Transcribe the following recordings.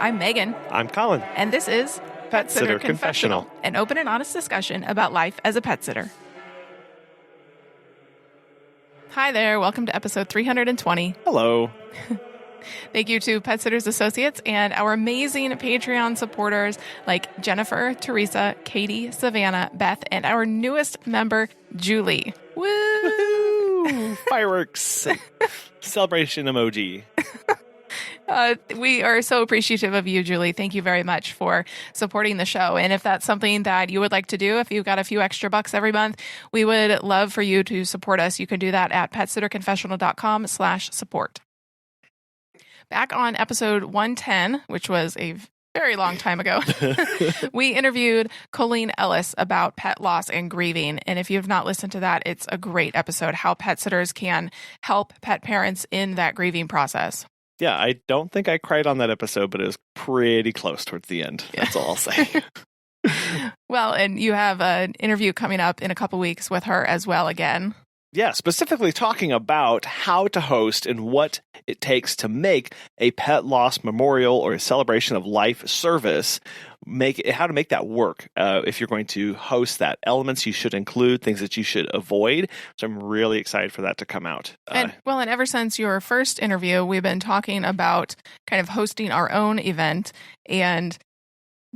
I'm Megan. I'm Colin. And this is Pet Sitter Confessional, an open and honest discussion about life as a pet sitter. Hi there. Welcome to episode 320. Hello. Thank you to Pet Sitters Associates and our amazing Patreon supporters like Jennifer, Teresa, Katie, Savannah, Beth, and our newest member, Julie. Woo! Woo! Fireworks. Celebration emoji. We are so appreciative of you, Julie. Thank you very much for supporting the show. And if that's something that you would like to do, if you've got a few extra bucks every month, we would love for you to support us. You can do that at petsitterconfessional.com/support. Back on episode 110, which was a very long time ago, we interviewed Colleen Ellis about pet loss and grieving. And if you have not listened to that, it's a great episode, how pet sitters can help pet parents in that grieving process. Yeah, I don't think I cried on that episode, but it was pretty close towards the end. That's all I'll say. Well, and you have an interview coming up in a couple weeks with her as well again. Yeah, specifically talking about how to host and what it takes to make a pet loss memorial or a celebration of life service, how to make that work. If you're going to host that, elements you should include, things that you should avoid. So I'm really excited for that to come out. And ever since your first interview, we've been talking about kind of hosting our own event, and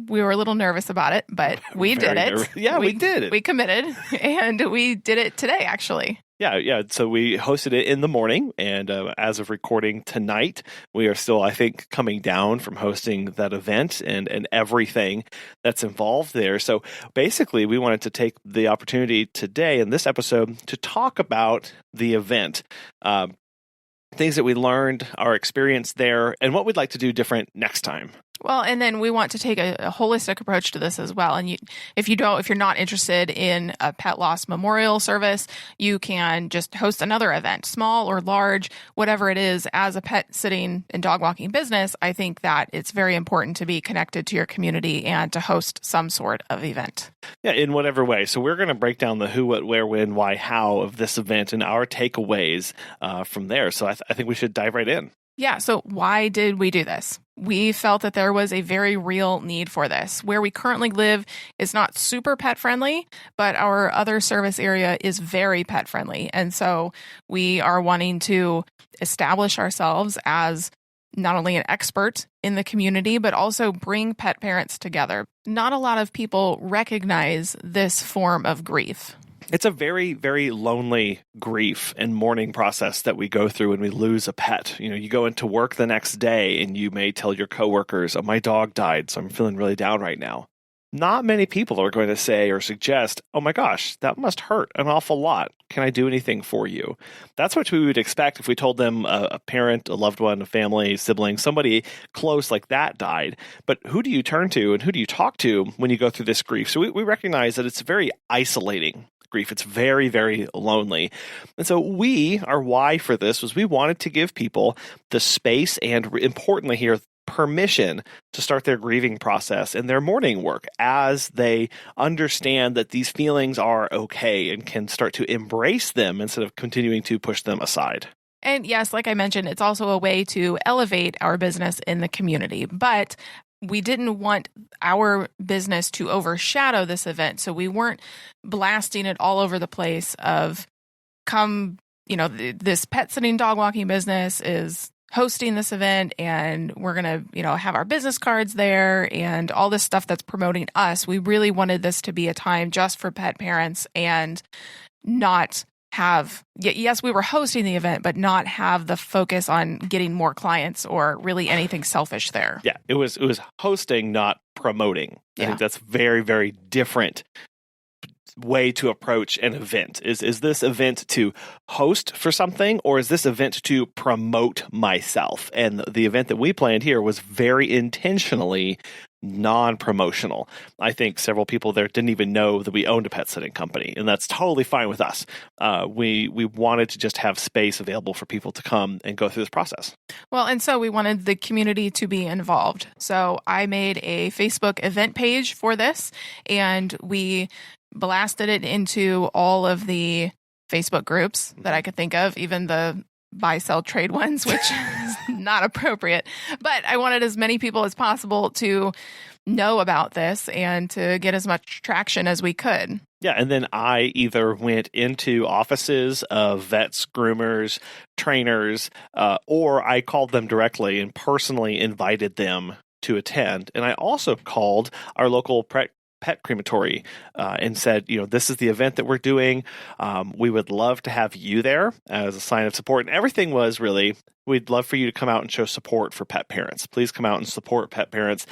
we were a little nervous about it, but we did it. Yeah, we did it. We committed, and we did it today, actually. Yeah. So we hosted it in the morning, and as of recording tonight, we are still, I think, coming down from hosting that event and everything that's involved there. So basically, we wanted to take the opportunity today in this episode to talk about the event, things that we learned, our experience there, and what we'd like to do different next time. Well, and then we want to take a holistic approach to this as well. And if you're not interested in a pet loss memorial service, you can just host another event, small or large, whatever it is. As a pet sitting and dog walking business, I think that it's very important to be connected to your community and to host some sort of event. Yeah, in whatever way. So we're going to break down the who, what, where, when, why, how of this event and our takeaways from there. So I think we should dive right in. Yeah. So why did we do this? We felt that there was a very real need for this. Where we currently live is not super pet friendly, but our other service area is very pet friendly. And so we are wanting to establish ourselves as not only an expert in the community, but also bring pet parents together. Not a lot of people recognize this form of grief. It's a very, very lonely grief and mourning process that we go through when we lose a pet. You know, you go into work the next day and you may tell your coworkers, "Oh, my dog died, so I'm feeling really down right now." Not many people are going to say or suggest, "Oh my gosh, that must hurt an awful lot. Can I do anything for you?" That's what we would expect if we told them a parent, a loved one, a family, sibling, somebody close like that died. But who do you turn to and who do you talk to when you go through this grief? So we recognize that it's very isolating grief. It's very, very lonely. And so our why for this was we wanted to give people the space and, importantly here, permission to start their grieving process and their mourning work as they understand that these feelings are okay and can start to embrace them instead of continuing to push them aside. And yes, like I mentioned, it's also a way to elevate our business in the community. But we didn't want our business to overshadow this event. So we weren't blasting it all over the place of this pet sitting dog walking business is hosting this event and we're going to, have our business cards there and all this stuff that's promoting us. We really wanted this to be a time just for pet parents and not have, yes, we were hosting the event, but not have the focus on getting more clients or really anything selfish there. Yeah, it was hosting, not promoting. Yeah. I think that's very, very different way to approach an event. Is this event to host for something, or is this event to promote myself? And the event that we planned here was very intentionally non-promotional. I think several people there didn't even know that we owned a pet sitting company, and that's totally fine with us. We wanted to just have space available for people to come and go through this process. Well, and so we wanted the community to be involved. So I made a Facebook event page for this, and we blasted it into all of the Facebook groups that I could think of, even the buy, sell, trade ones, which is not appropriate. But I wanted as many people as possible to know about this and to get as much traction as we could. Yeah, and then I either went into offices of vets, groomers, trainers, or I called them directly and personally invited them to attend. And I also called our local pet crematory and said, this is the event that we're doing. We would love to have you there as a sign of support. And everything was really, we'd love for you to come out and show support for pet parents. Please come out and support pet parents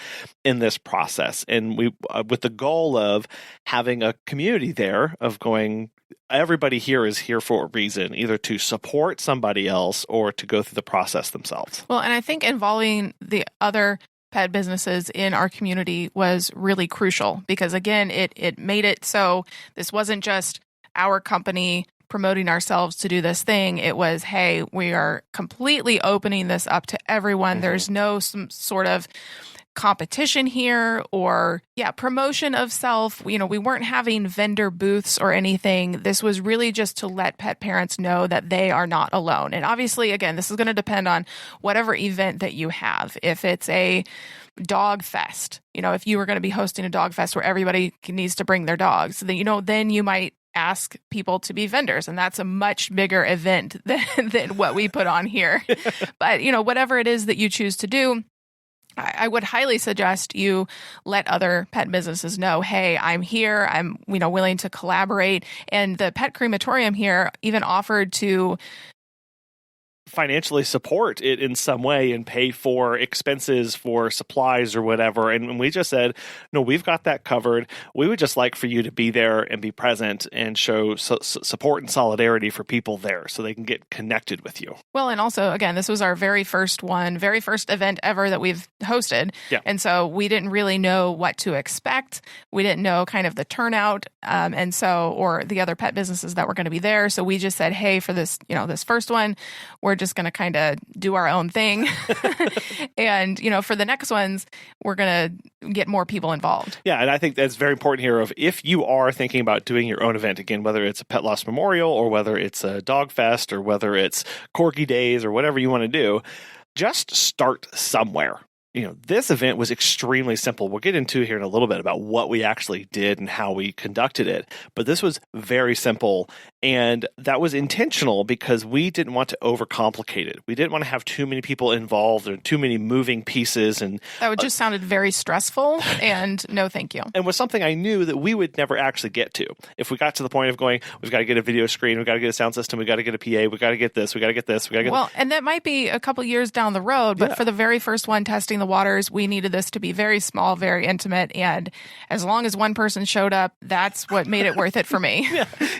in this process. And we, with the goal of having a community there of going, everybody here is here for a reason, either to support somebody else or to go through the process themselves. Well, and I think involving the other pet businesses in our community was really crucial because, again, it made it so this wasn't just our company promoting ourselves to do this thing. It was, hey, we are completely opening this up to everyone. Mm-hmm. There's no some sort of competition here or promotion of self. We weren't having vendor booths or anything. This was really just to let pet parents know that they are not alone. And obviously, again, this is going to depend on whatever event that you have. If it's a dog fest, if you were going to be hosting a dog fest where everybody needs to bring their dogs, then you might ask people to be vendors, and that's a much bigger event than what we put on here. But whatever it is that you choose to do, I would highly suggest you let other pet businesses know, hey, I'm here. I'm, willing to collaborate. And the pet crematorium here even offered to financially support it in some way and pay for expenses for supplies or whatever. And we just said, no, we've got that covered. We would just like for you to be there and be present and show support and solidarity for people there so they can get connected with you. Well, and also, again, this was our very first event ever that we've hosted. Yeah. And so we didn't really know what to expect. We didn't know kind of the turnout or the other pet businesses that were going to be there. So we just said, hey, for this, this first one, we're just going to kind of do our own thing. And, for the next ones, we're going to get more people involved. Yeah. And I think that's very important here of if you are thinking about doing your own event, again, whether it's a pet loss memorial or whether it's a dog fest or whether it's Corgi Days or whatever you want to do, just start somewhere. This event was extremely simple. We'll get into here in a little bit about what we actually did and how we conducted it. But this was very simple. And that was intentional because we didn't want to overcomplicate it. We didn't want to have too many people involved or too many moving pieces. And that would just sounded very stressful and no thank you. And was something I knew that we would never actually get to. If we got to the point of going, we've got to get a video screen, we've got to get a sound system, we've got to get a PA, we've got to get this, we've got to get this, we've got to get Well, and that might be a couple years down the road, but for the very first one testing the waters, we needed this to be very small, very intimate. And as long as one person showed up, that's what made it worth it for me.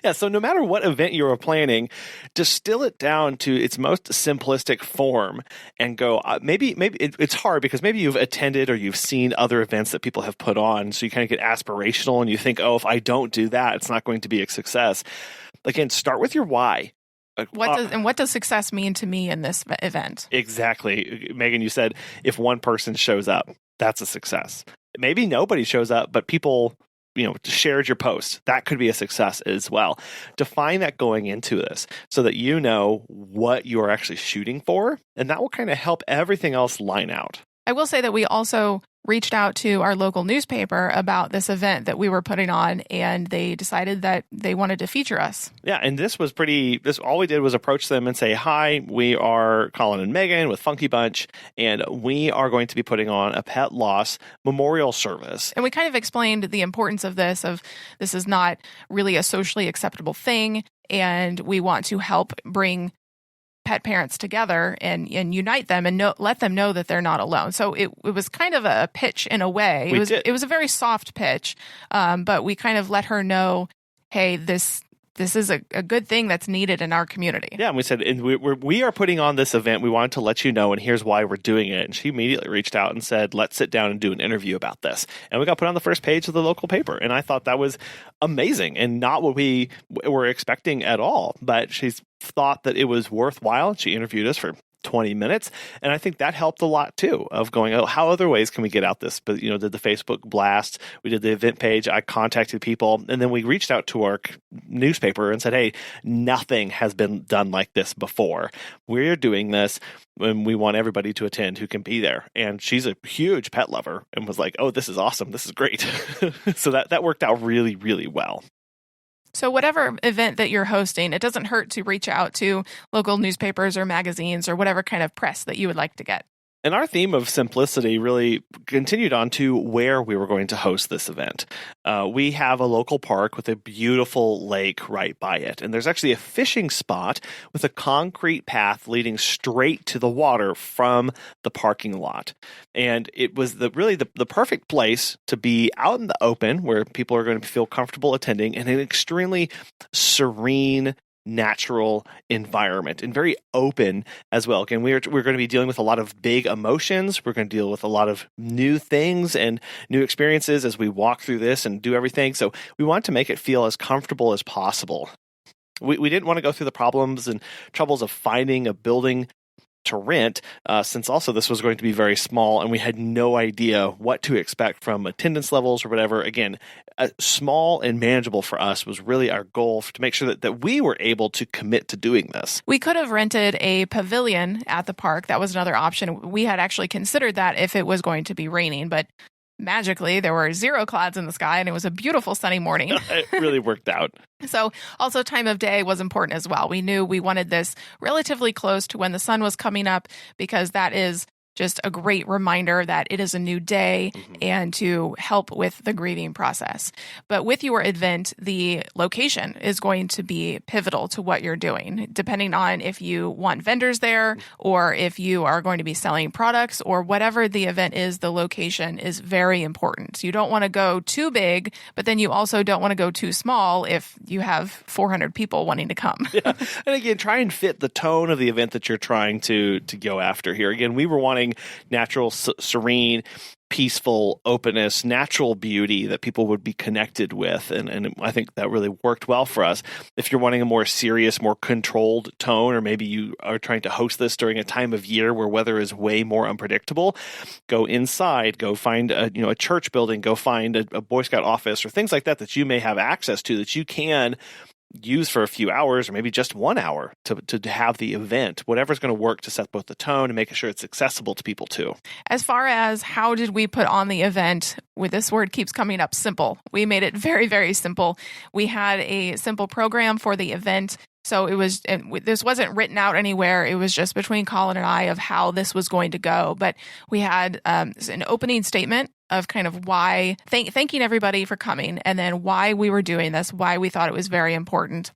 Yeah. So no matter what event you were planning, distill it down to its most simplistic form and go, maybe it's hard because maybe you've attended or you've seen other events that people have put on. So you kind of get aspirational and you think, oh, if I don't do that, it's not going to be a success. Again, start with your why. What does success mean to me in this event? Exactly. Megan, you said if one person shows up, that's a success. Maybe nobody shows up, but people, shared your post. That could be a success as well. Define that going into this so that you know what you're actually shooting for, and that will kind of help everything else line out. I will say that we also reached out to our local newspaper about this event that we were putting on, and they decided that they wanted to feature us. Yeah, and this was all we did was approach them and say, hi, we are Colin and Megan with Funky Bunch, and we are going to be putting on a pet loss memorial service. And we kind of explained the importance of this is not really a socially acceptable thing, and we want to help bring pet parents together and unite them and let them know that they're not alone. So it was kind of a pitch in a way. It was a very soft pitch, but we kind of let her know, hey, this is a good thing that's needed in our community. Yeah, and we said, and we are putting on this event. We wanted to let you know, and here's why we're doing it. And she immediately reached out and said, let's sit down and do an interview about this. And we got put on the first page of the local paper. And I thought that was amazing and not what we were expecting at all. But she's thought that it was worthwhile. She interviewed us for 20 minutes. And I think that helped a lot too, of going, oh, how other ways can we get out this? But, did the Facebook blast, we did the event page, I contacted people, and then we reached out to our newspaper and said, hey, nothing has been done like this before. We're doing this and we want everybody to attend who can be there. And she's a huge pet lover and was like, oh, this is awesome. This is great. So that worked out really, really well. So whatever event that you're hosting, it doesn't hurt to reach out to local newspapers or magazines or whatever kind of press that you would like to get. And our theme of simplicity really continued on to where we were going to host this event. We have a local park with a beautiful lake right by it. And there's actually a fishing spot with a concrete path leading straight to the water from the parking lot. And it was the perfect place to be out in the open where people are going to feel comfortable attending, and an extremely serene, natural environment, and very open as well. Again, we're going to be dealing with a lot of big emotions. We're going to deal with a lot of new things and new experiences as we walk through this and do everything. So we want to make it feel as comfortable as possible. We didn't want to go through the problems and troubles of finding a building to rent, since also this was going to be very small and we had no idea what to expect from attendance levels or whatever. Again, small and manageable for us was really our goal, to make sure that we were able to commit to doing this. We could have rented a pavilion at the park. That was another option. We had actually considered that if it was going to be raining, but magically there were 0 clouds in the sky and it was a beautiful sunny morning. It really worked out. So also time of day was important as well. We knew we wanted this relatively close to when the sun was coming up, because that is just a great reminder that it is a new day and to help with the grieving process. But with your event, the location is going to be pivotal to what you're doing, depending on if you want vendors there or if you are going to be selling products or whatever the event is. The location is very important. You don't want to go too big, but then you also don't want to go too small if you have 400 people wanting to come. Yeah. And again, try and fit the tone of the event that you're trying to go after here. Again, we were wanting natural, serene, peaceful openness, natural beauty that people would be connected with. And I think that really worked well for us. If you're wanting a more serious, more controlled tone, or maybe you are trying to host this during a time of year where weather is way more unpredictable, go inside, go find a church building, go find a Boy Scout office or things like that you may have access to, that you can use for a few hours or maybe just 1 hour to have the event, whatever's going to work to set both the tone and making sure it's accessible to people too. As far as how did we put on the event, with this word keeps coming up, simple. We made it very, very simple. We had a simple program for the event. So this wasn't written out anywhere. It was just between Colin and I of how this was going to go. But we had an opening statement of kind of why, thanking everybody for coming, and then why we were doing this, why we thought it was very important.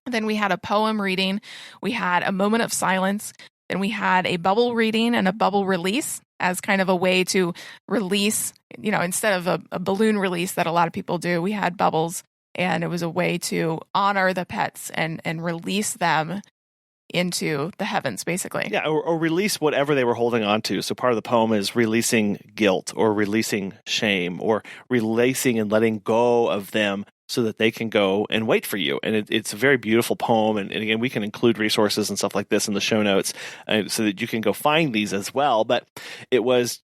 Then we had a poem reading. We had a moment of silence. Then we had a bubble reading and a bubble release as kind of a way to release, instead of a balloon release that a lot of people do, we had bubbles. And it was a way to honor the pets and release them into the heavens, basically. Yeah, or release whatever they were holding on to. So part of the poem is releasing guilt or releasing shame or releasing and letting go of them so that they can go and wait for you. And it's a very beautiful poem. And again, we can include resources and stuff like this in the show notes so that you can go find these as well. But it was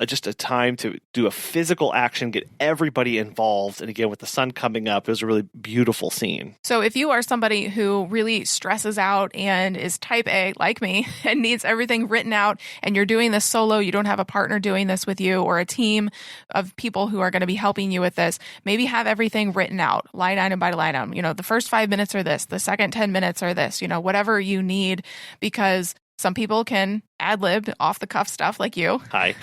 just a time to do a physical action, get everybody involved. And again, with the sun coming up, it was a really beautiful scene. So if you are somebody who really stresses out and is type A like me and needs everything written out, and you're doing this solo, you don't have a partner doing this with you or a team of people who are going to be helping you with this, maybe have everything written out, line item by line item. The first 5 minutes are this, the second 10 minutes are this, whatever you need, because some people can ad-lib off the cuff stuff like you. Hi.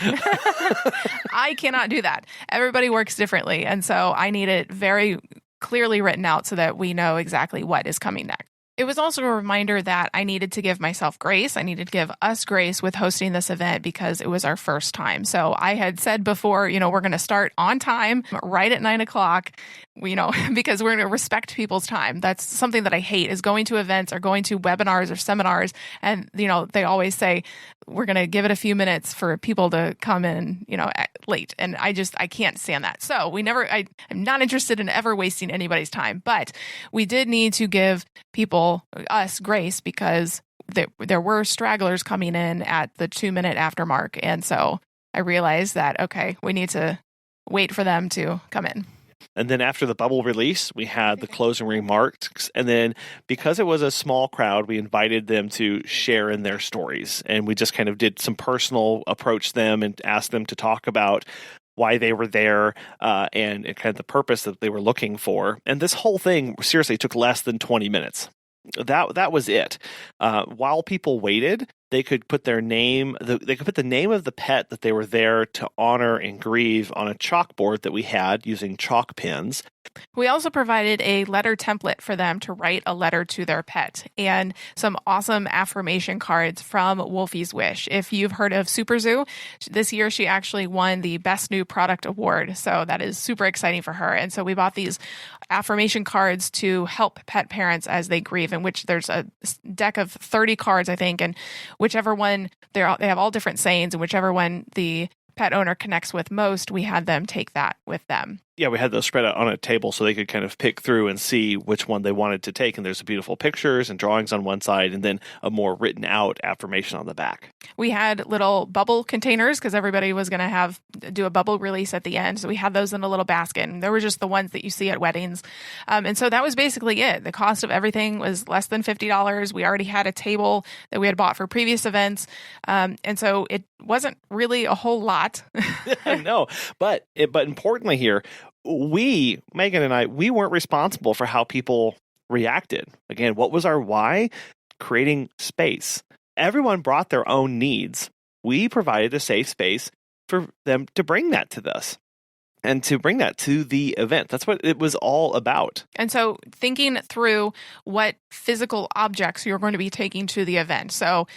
I cannot do that. Everybody works differently. And so I need it very clearly written out so that we know exactly what is coming next. It was also a reminder that I needed to give myself grace. I needed to give us grace with hosting this event because it was our first time. So I had said before, we're going to start on time, right at 9:00, because we're going to respect people's time. That's something that I hate, is going to events or going to webinars or seminars. And, they always say, we're going to give it a few minutes for people to come in, late. And I can't stand that. So I'm not interested in ever wasting anybody's time, but we did need to give us grace because there were stragglers coming in at the 2-minute after mark. And so I realized that, okay, we need to wait for them to come in. And then after the bubble release, we had the closing remarks. And then because it was a small crowd, we invited them to share in their stories. And we just kind of did some personal approach them and asked them to talk about why they were there and kind of the purpose that they were looking for. And this whole thing seriously took less than 20 minutes. That was it. While people waited, they could put their name, they could put the name of the pet that they were there to honor and grieve on a chalkboard that we had using chalk pins. We also provided a letter template for them to write a letter to their pet and some awesome affirmation cards from Wolfie's Wish. If you've heard of Super Zoo, this year she actually won the Best New Product Award. So that is super exciting for her. And so we bought these affirmation cards to help pet parents as they grieve, in which there's a deck of 30 cards, I think, and whichever one, they have all different sayings, and whichever one the pet owner connects with most, we had them take that with them. Yeah, we had those spread out on a table so they could kind of pick through and see which one they wanted to take. And there's beautiful pictures and drawings on one side and then a more written out affirmation on the back. We had little bubble containers because everybody was going to do a bubble release at the end. So we had those in a little basket. And they were just the ones that you see at weddings. And so that was basically it. The cost of everything was less than $50. We already had a table that we had bought for previous events. And so it wasn't really a whole lot. No, but importantly here, Megan and I, we weren't responsible for how people reacted. Again, what was our why? Creating space. Everyone brought their own needs. We provided a safe space for them to bring that to us and to bring that to the event. That's what it was all about. And so thinking through what physical objects you're going to be taking to the event. So,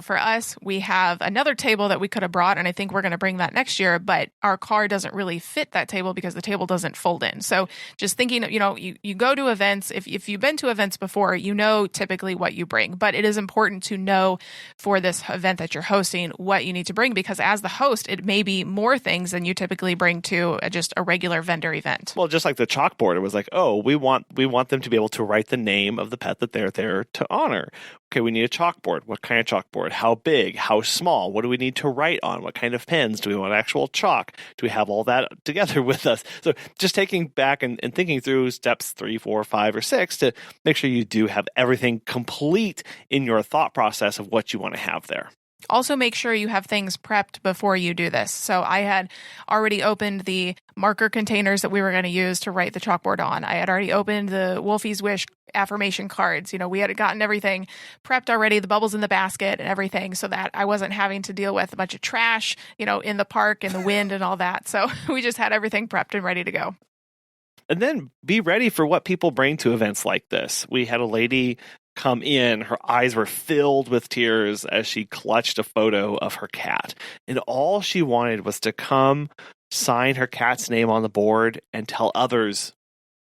for us, we have another table that we could have brought, and I think we're going to bring that next year, but our car doesn't really fit that table because the table doesn't fold in. So just thinking, you go to events, if you've been to events before, you know typically what you bring, but it is important to know for this event that you're hosting what you need to bring, because as the host, it may be more things than you typically bring to just a regular vendor event. Well, just like the chalkboard, it was like, oh, we want them to be able to write the name of the pet that they're there to honor. Okay, we need a chalkboard. What kind of chalkboard? How big? How small? What do we need to write on? What kind of pens? Do we want actual chalk? Do we have all that together with us? So just taking back and thinking through steps 3, 4, 5, or 6 to make sure you do have everything complete in your thought process of what you want to have there. Also, make sure you have things prepped before you do this. So I had already opened the marker containers that we were going to use to write the chalkboard on. I had already opened the Wolfie's Wish affirmation cards. We had gotten everything prepped already, the bubbles in the basket and everything, so that I wasn't having to deal with a bunch of trash, in the park and the wind and all that. So we just had everything prepped and ready to go. And then be ready for what people bring to events like this. We had a lady come in, her eyes were filled with tears as she clutched a photo of her cat. And all she wanted was to come, sign her cat's name on the board, and tell others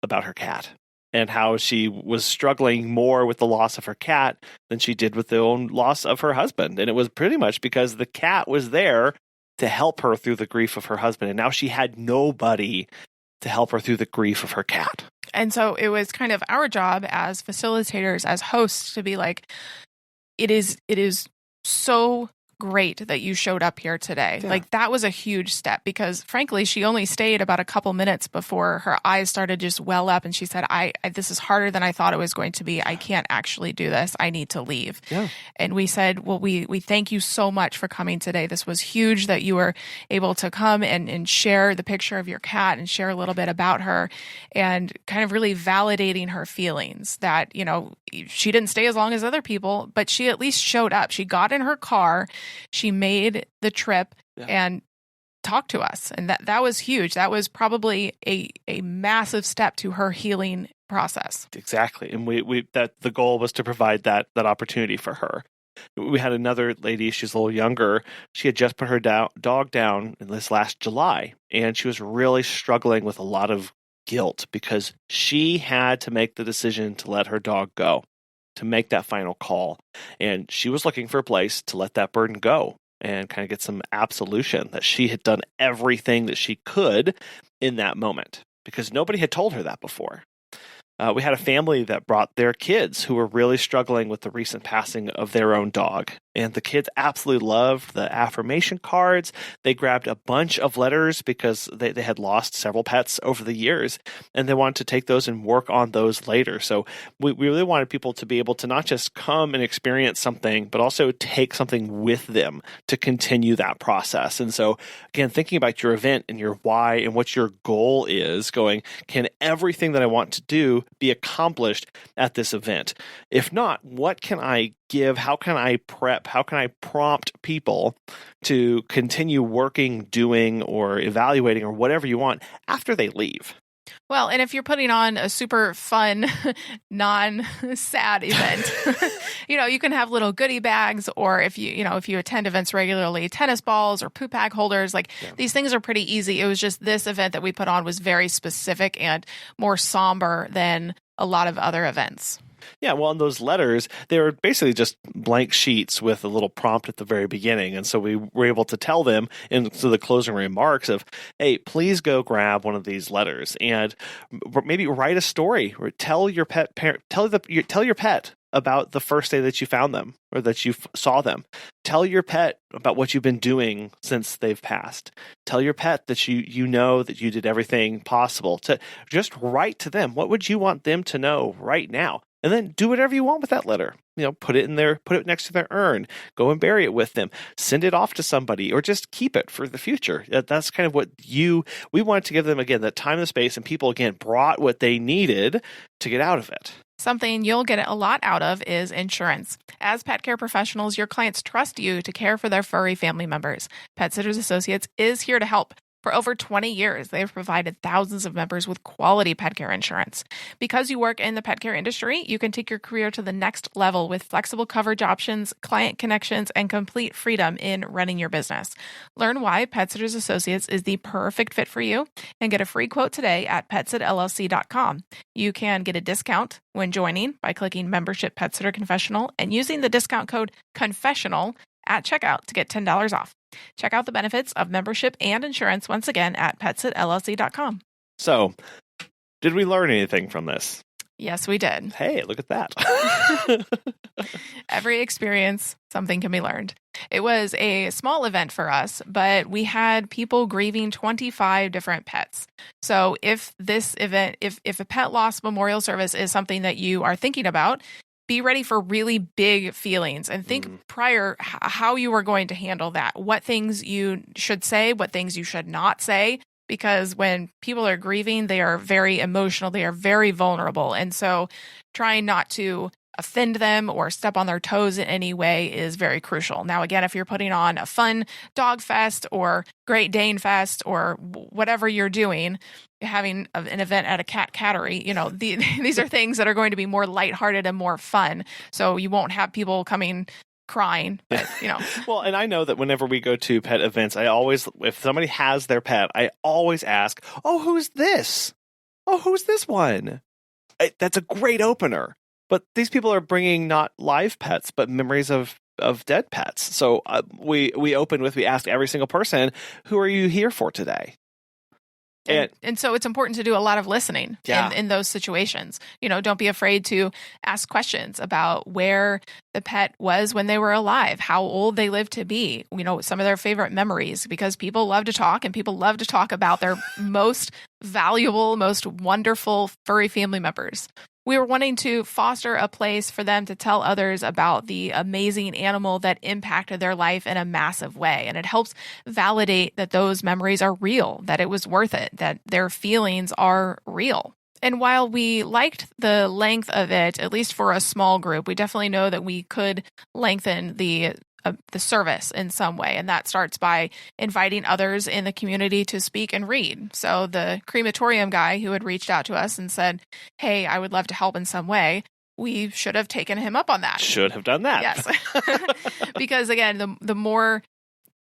about her cat and how she was struggling more with the loss of her cat than she did with the own loss of her husband. And it was pretty much because the cat was there to help her through the grief of her husband. And now she had nobody to help her through the grief of her cat. And so it was kind of our job as facilitators, as hosts, to be like, it is so great that you showed up here today. Yeah. Like, that was a huge step, because frankly, she only stayed about a couple minutes before her eyes started to just well up. And she said, I this is harder than I thought it was going to be. I can't actually do this. I need to leave. Yeah. And we said, well, we thank you so much for coming today. This was huge that you were able to come and share the picture of your cat and share a little bit about her, and kind of really validating her feelings that, she didn't stay as long as other people, but she at least showed up. She got in her car. She made the trip and talked to us. And that was huge. That was probably a massive step to her healing process. Exactly. And we that the goal was to provide that opportunity for her. We had another lady, she's a little younger. She had just put her dog down in this last July, and she was really struggling with a lot of guilt because she had to make the decision to let her dog go, to make that final call. And she was looking for a place to let that burden go and kind of get some absolution that she had done everything that she could in that moment, because nobody had told her that before. We had a family that brought their kids who were really struggling with the recent passing of their own dog. And the kids absolutely loved the affirmation cards. They grabbed a bunch of letters because they had lost several pets over the years, and they wanted to take those and work on those later. So we really wanted people to be able to not just come and experience something, but also take something with them to continue that process. And so, again, thinking about your event and your why and what your goal is, going, can everything that I want to do be accomplished at this event? If not, what can I give? How can I prep? How can I prompt people to continue working, doing, or evaluating, or whatever you want after they leave? Well, and if you're putting on a super fun, non-sad event, you can have little goodie bags, or if you attend events regularly, tennis balls or poop bag holders, these things are pretty easy. It was just this event that we put on was very specific and more somber than a lot of other events. Yeah, well, in those letters, they were basically just blank sheets with a little prompt at the very beginning. And so we were able to tell them in the closing remarks of, hey, please go grab one of these letters and maybe write a story or tell your pet about the first day that you found them or that you saw them. Tell your pet about what you've been doing since they've passed. Tell your pet that you know that you did everything possible. To just write to them. What would you want them to know right now? And then do whatever you want with that letter. Put it next to their urn, go and bury it with them, send it off to somebody, or just keep it for the future. That's kind of what we wanted to give them, again, that time and space, and people, again, brought what they needed to get out of it. Something you'll get a lot out of is insurance. As pet care professionals, your clients trust you to care for their furry family members. Pet Sitters Associates is here to help. For over 20 years, they've provided thousands of members with quality pet care insurance. Because you work in the pet care industry, you can take your career to the next level with flexible coverage options, client connections, and complete freedom in running your business. Learn why Pet Sitters Associates is the perfect fit for you and get a free quote today at PetsitLLC.com. You can get a discount when joining by clicking Membership Pet Sitter Confessional and using the discount code Confessional at checkout to get $10 off. Check out the benefits of membership and insurance once again at PetsitLLC.com. So, did we learn anything from this? Yes, we did. Hey, look at that. Every experience, something can be learned. It was a small event for us, but we had people grieving 25 different pets. So if this event, if a pet loss memorial service is something that you are thinking about, be ready for really big feelings and think prior how you are going to handle that, what things you should say, what things you should not say, because when people are grieving, they are very emotional, they are very vulnerable. And so trying not to offend them or step on their toes in any way is very crucial. Now, again, if you're putting on a fun dog fest or Great Dane fest or whatever you're doing, having an event at a cattery, these are things that are going to be more lighthearted and more fun. So you won't have people coming crying, but, Well, and I know that whenever we go to pet events, if somebody has their pet, I always ask, oh, who's this? Oh, who's this one? That's a great opener. But these people are bringing not live pets, but memories of dead pets. So we ask every single person, who are you here for today? And so it's important to do a lot of listening in those situations. Don't be afraid to ask questions about where the pet was when they were alive, how old they lived to be, some of their favorite memories, because people love to talk and people love to talk about their most valuable, most wonderful furry family members. We were wanting to foster a place for them to tell others about the amazing animal that impacted their life in a massive way. And it helps validate that those memories are real, that it was worth it, that their feelings are real. And while we liked the length of it, at least for a small group, we definitely know that we could lengthen the service in some way. And that starts by inviting others in the community to speak and read. So the crematorium guy who had reached out to us and said, hey, I would love to help in some way, we should have taken him up on that. Should have done that. Yes. Because again, the more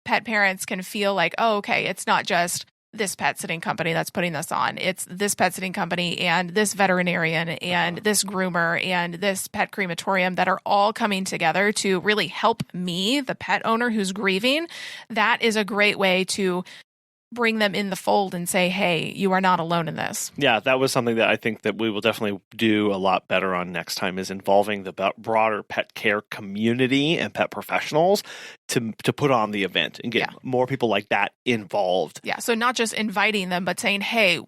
pet parents can feel like, oh, okay, it's not just this pet sitting company that's putting this on. It's this pet sitting company and this veterinarian and this groomer and this pet crematorium that are all coming together to really help me, the pet owner who's grieving. That is a great way to bring them in the fold and say, hey, you are not alone in this. Yeah, that was something that I think that we will definitely do a lot better on next time, is involving the broader pet care community and pet professionals to put on the event and get more people like that involved. Yeah, so not just inviting them, but saying, hey,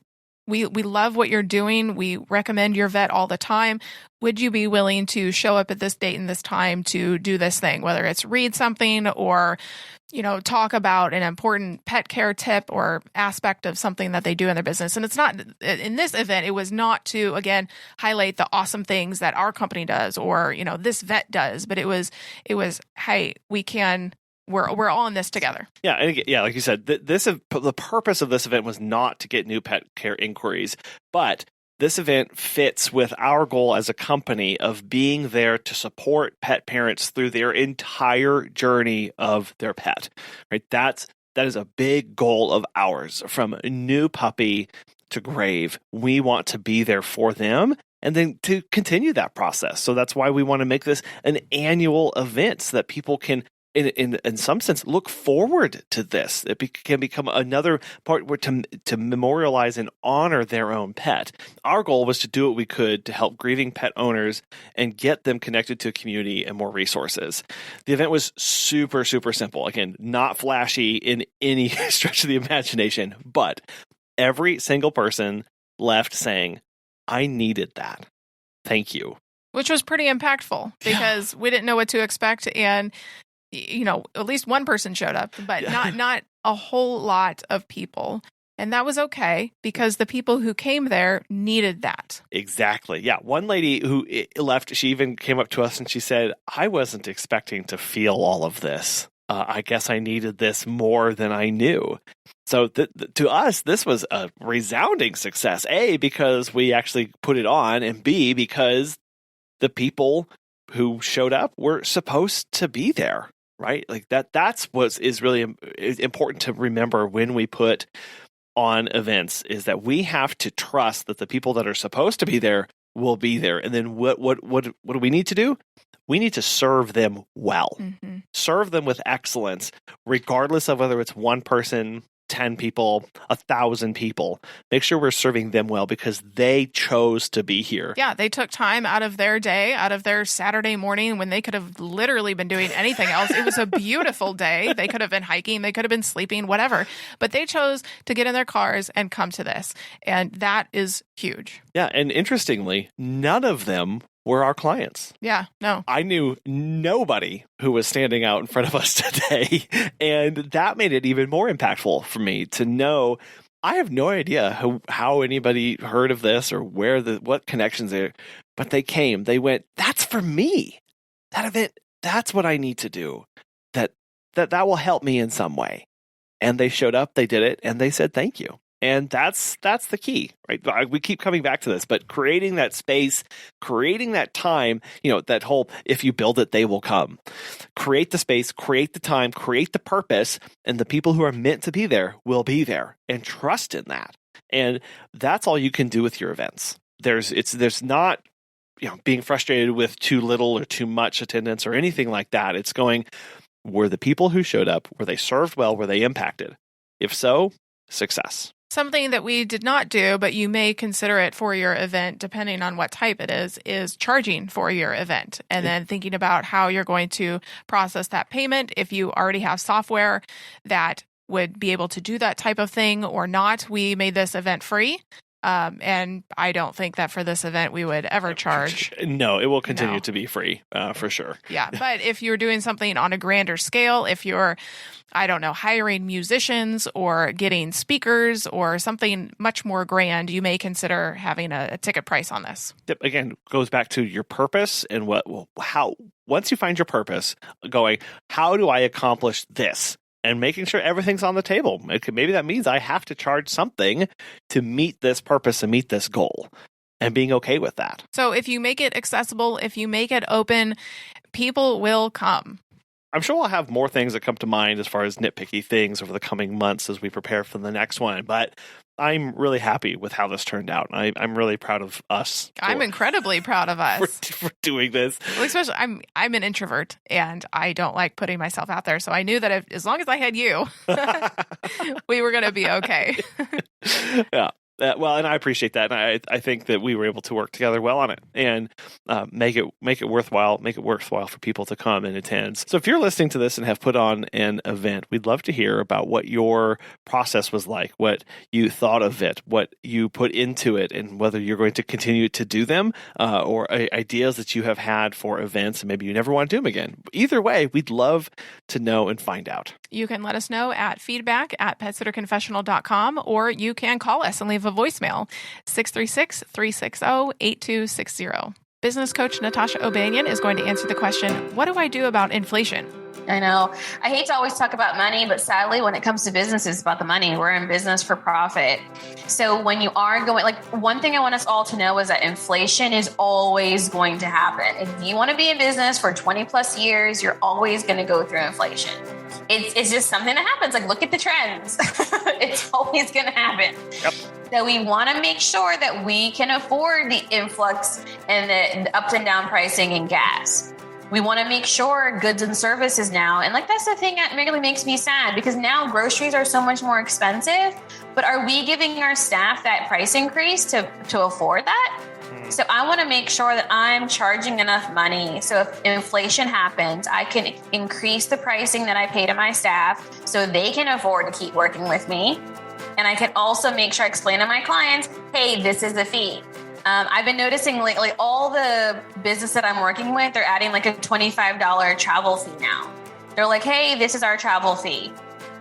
we love what you're doing. We recommend your vet all the time. Would you be willing to show up at this date and this time to do this thing, whether it's read something or, talk about an important pet care tip or aspect of something that they do in their business. And it's not, in this event, it was not to, again, highlight the awesome things that our company does or, this vet does, but it was, hey, we're all in this together. Yeah, and again, like you said, the purpose of this event was not to get new pet care inquiries, but this event fits with our goal as a company of being there to support pet parents through their entire journey of their pet. Right? That is a big goal of ours. From new puppy to grave, we want to be there for them and then to continue that process. So that's why we want to make this an annual event so that people can, in some sense, look forward to this. It can become another part where to memorialize and honor their own pet. Our goal was to do what we could to help grieving pet owners and get them connected to a community and more resources. The event was super, super simple. Again, not flashy in any stretch of the imagination, but every single person left saying, I needed that. Thank you. Which was pretty impactful because we didn't know what to expect, and at least one person showed up, but not a whole lot of people. And that was okay because the people who came there needed that. Exactly. Yeah. One lady who left, she even came up to us and she said, I wasn't expecting to feel all of this. I guess I needed this more than I knew. So to us, this was a resounding success. A, because we actually put it on, and B, because the people who showed up were supposed to be there. Right? Like that's what is really important to remember when we put on events, is that we have to trust that the people that are supposed to be there will be there. And then what do we need to do? We need to serve them well. Mm-hmm. Serve them with excellence, regardless of whether it's one person, 10 people, 1,000 people. Make sure we're serving them well because they chose to be here. Yeah, they took time out of their day, out of their Saturday morning when they could have literally been doing anything else. It was a beautiful day. They could have been hiking, they could have been sleeping, whatever. But they chose to get in their cars and come to this. And that is huge. Yeah, and interestingly, none of them were our clients. Yeah, no. I knew nobody who was standing out in front of us today. And that made it even more impactful for me to know I have no idea how anybody heard of this or what connections there, but they came. They went, that's for me. That event, that's what I need to do. That will help me in some way. And they showed up, they did it, and they said thank you. And that's the key, right? We keep coming back to this, but creating that space, creating that time, that whole, if you build it, they will come. Create the space, create the time, create the purpose, and the people who are meant to be there will be there, and trust in that. And that's all you can do with your events. There's not, being frustrated with too little or too much attendance or anything like that. It's going, were the people who showed up, were they served well, were they impacted? If so, success. Something that we did not do, but you may consider it for your event, depending on what type it is charging for your event. And then thinking about how you're going to process that payment. If you already have software that would be able to do that type of thing or not. We made this event free. And I don't think that for this event we would ever charge. No, it will continue to be free for sure. Yeah. But if you're doing something on a grander scale, if you're, hiring musicians or getting speakers or something much more grand, you may consider having a ticket price on this. Again, goes back to your purpose and how, once you find your purpose, going, how do I accomplish this? And making sure everything's on the table. Maybe that means I have to charge something to meet this purpose and meet this goal, and being okay with that. So if you make it accessible, if you make it open, people will come. I'm sure we'll have more things that come to mind as far as nitpicky things over the coming months as we prepare for the next one. But I'm really happy with how this turned out. I'm really proud of us. I'm incredibly proud of us for doing this. Well, especially, I'm an introvert and I don't like putting myself out there. So I knew that as long as I had you, we were going to be okay. Yeah. Well, and I appreciate that. And I think that we were able to work together well on it and make it worthwhile for people to come and attend. So if you're listening to this and have put on an event, we'd love to hear about what your process was like, what you thought of it, what you put into it, and whether you're going to continue to do them or ideas that you have had for events and maybe you never want to do them again. Either way, we'd love to know and find out. You can let us know at feedback@petsitterconfessional.com, or you can call us and leave a voicemail, 636-360-8260. Business coach Natasha O'Banion is going to answer the question, what do I do about inflation? I know. I hate to always talk about money, but sadly, when it comes to business, it's about the money. We're in business for profit. So when you are going, like, one thing I want us all to know is that inflation is always going to happen. If you want to be in business for 20 plus years, you're always going to go through inflation. It's just something that happens. Like, look at the trends. It's always going to happen. Yep. So we want to make sure that we can afford the influx and the ups and down pricing in gas. We want to make sure goods and services now. And like, that's the thing that really makes me sad, because now groceries are so much more expensive, but are we giving our staff that price increase to afford that? So I want to make sure that I'm charging enough money. So if inflation happens, I can increase the pricing that I pay to my staff so they can afford to keep working with me. And I can also make sure I explain to my clients, hey, this is the fee. I've been noticing lately all the business that I'm working with, they're adding like a $25 travel fee now. They're like, hey, this is our travel fee.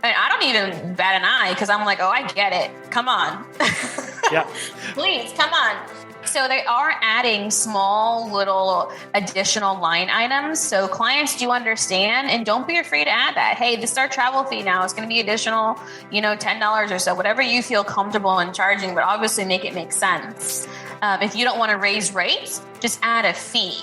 And I don't even bat an eye because I'm like, oh, I get it. Come on. Yeah. Please, come on. So they are adding small little additional line items. So clients do understand, and don't be afraid to add that. Hey, this is our travel fee now. It's going to be additional, $10 or so, whatever you feel comfortable in charging, but obviously make it make sense. If you don't want to raise rates, just add a fee.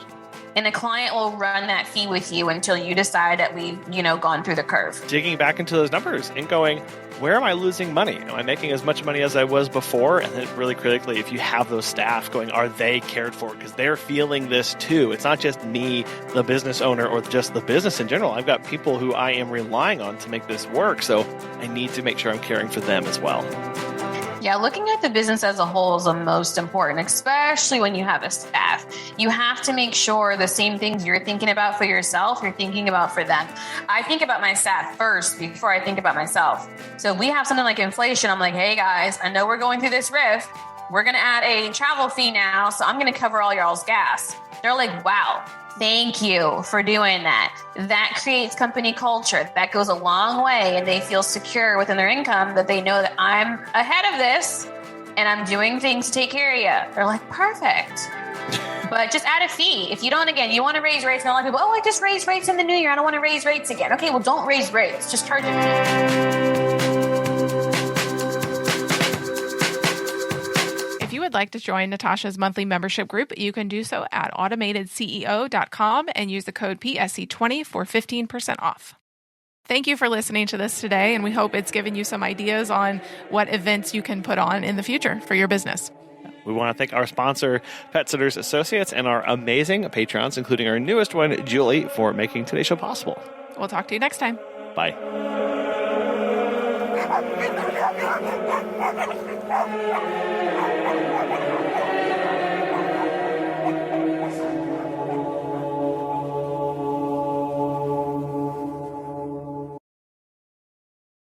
And the client will run that fee with you until you decide that we've, gone through the curve. Digging back into those numbers and going, where am I losing money? Am I making as much money as I was before? And then really critically, if you have those staff going, are they cared for? Because they're feeling this too. It's not just me, the business owner, or just the business in general. I've got people who I am relying on to make this work. So I need to make sure I'm caring for them as well. Yeah, looking at the business as a whole is the most important, especially when you have a staff. You have to make sure the same things you're thinking about for yourself, you're thinking about for them. I think about my staff first before I think about myself. So if we have something like inflation, I'm like, hey guys, I know we're going through this riff. We're going to add a travel fee now, so I'm going to cover all y'all's gas. They're like, wow. Thank you for doing that. That creates company culture. That goes a long way, and they feel secure within their income that they know that I'm ahead of this and I'm doing things to take care of you. They're like, perfect. But just add a fee. If you don't, again, you want to raise rates, and a lot of people, I just raised rates in the new year. I don't want to raise rates again. Okay, well, don't raise rates. Just charge it. If you would like to join Natasha's monthly membership group, you can do so at automatedceo.com and use the code PSC20 for 15% off. Thank you for listening to this today, and we hope it's given you some ideas on what events you can put on in the future for your business. We want to thank our sponsor, Pet Sitters Associates, and our amazing patrons, including our newest one, Julie, for making today's show possible. We'll talk to you next time. Bye.